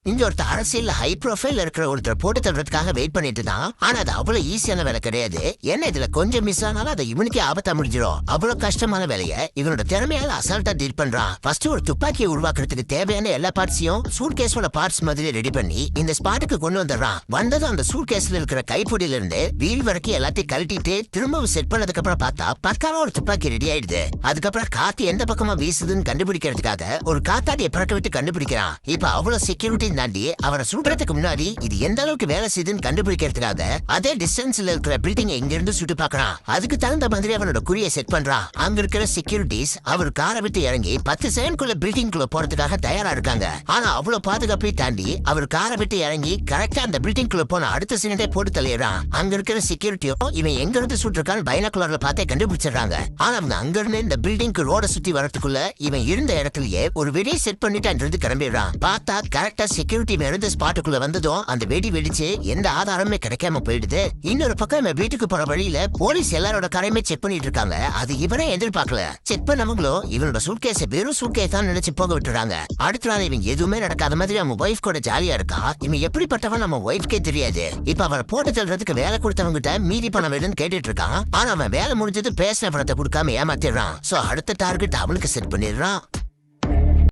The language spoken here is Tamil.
இங்க ஒருத்தர் அரசியல் ஹை ப்ரொஃபைல் இருக்கிற ஒருத்தர் போட்டு தள்ளுறதுக்காக வெயிட் பண்ணிட்டு தான். ஆனா அது அவ்வளவு ஈஸியான வேலை கிடையாது. என்ன இதுல கொஞ்சம் மிஸ் ஆனாலும் அதை இவனுக்கே ஆபத்தா முடிஞ்சிடும். அவ்வளவு கஷ்டமான வேலையை இவனோட திறமையால அசால்ட்டா டீல் பண்றான். ஃபர்ஸ்ட் ஒரு துப்பாக்கியை உருவாக்குறதுக்கு தேவையான எல்லா பார்ட்ஸையும் சூட் கேஸோட பார்ட்ஸ் மாதிரி ரெடி பண்ணி இந்த ஸ்பாட்டுக்கு கொண்டு வந்துடுறான். வந்ததும் அந்த சூட் கேஸ்ல இருக்கிற கைப்பொடியில இருந்து வீல் வரைக்கும் எல்லாத்தையும் கழட்டிட்டு திரும்பவும் செட் பண்ணதுக்கு அப்புறம் பார்த்தா பக்காவா ஒரு துப்பாக்கி ரெடி ஆயிடுது. அதுக்கப்புறம் காத்து எந்த பக்கமா வீசுதுன்னு கண்டுபிடிக்கிறதுக்காக ஒரு காத்தாடியை பறக்க விட்டு கண்டுபிடிக்கிறான். இப்ப அவ்வளவு செக்யூரிட்டி தாண்டி அவரை சுடுறதுக்கு முன்னாடி இது எந்த அளவுக்கு வேலை செய்யுதுன்னு கண்டுபிடிக்கிறதுக்காக அதே டிஸ்டன்ஸ்ல இருக்கிற பில்டிங் எங்க இருந்து சுட்டு பாக்குறான். அதுக்கு தகுந்த மாதிரி அவனோட குறியை செட் பண்றான். அங்க இருக்கிற செக்யூரிட்டிஸ் அவர் காரை விட்டு இறங்கி 10 செகண்ட்குள்ள பில்டிங் குள்ள போறதுக்காக தயாரா இருக்காங்க. ஆனா அவ்வளவு பாதுகாப்பை தாண்டி அவர் காரை விட்டு இறங்கி கரெக்டா அந்த பில்டிங் குள்ள போன அடுத்த செகண்டே போட்டு தள்ளிடுறான். அங்க இருக்கிற செக்யூரிட்டியும் இவன் எங்க இருந்து சுட்டிருக்கான்னு பைனாகுலர்ல பார்த்தே கண்டுபிடிச்சிடறாங்க. ஆனா அவங்க அங்க இருந்து இந்த பில்டிங்க்கு ரோட சுத்தி வரதுக்குள்ள இவன் இருந்த இடத்துலயே ஒரு வெடியை செட் பண்ணிட்டு அங்கிருந்து கிளம்பிடுறான். பார்த்தா கரெக்டா செக்யூரிட்டி இருந்து ஸ்பாட்டுக்குள்ள வந்ததும் அந்த வெடி வெடிச்சு எந்த ஆதாரமே கிடைக்காம போயிடுது. இன்னொரு பக்கம் இவன் வீட்டுக்கு போற வழியில போலீஸ் எல்லாரோட காரையுமே செக் பண்ணிட்டு இருக்காங்க. அது இவனே எதிர்பார்க்கல. செக் பண்ணவங்களும் இவனோட சூட்கேஸ் வெறும் சூட்கேஸ் தான் நினைச்சு போக விட்டுறாங்க. அடுத்த நாள் இவன் எதுவுமே நடக்காத மாதிரி அவன் ஒய்ஃப் கூட ஜாலியா இருக்கா. இவன் எப்படிப்பட்டவன் நம்ம ஒய்ஃப்கே தெரியாது. இப்ப அவரை போட்டு தள்ளுறதுக்கு வேலை கொடுத்தவங்கிட்ட மீதி பணம் வேணும்னு கேட்டுட்டு இருக்கான். ஆனா அவன் வேலை முடிஞ்சது பேசின பணத்தை கொடுக்காம ஏமாத்திடுறான். சோ அடுத்த டார்கெட் அவனுக்கு செட் பண்ணிடுறான்.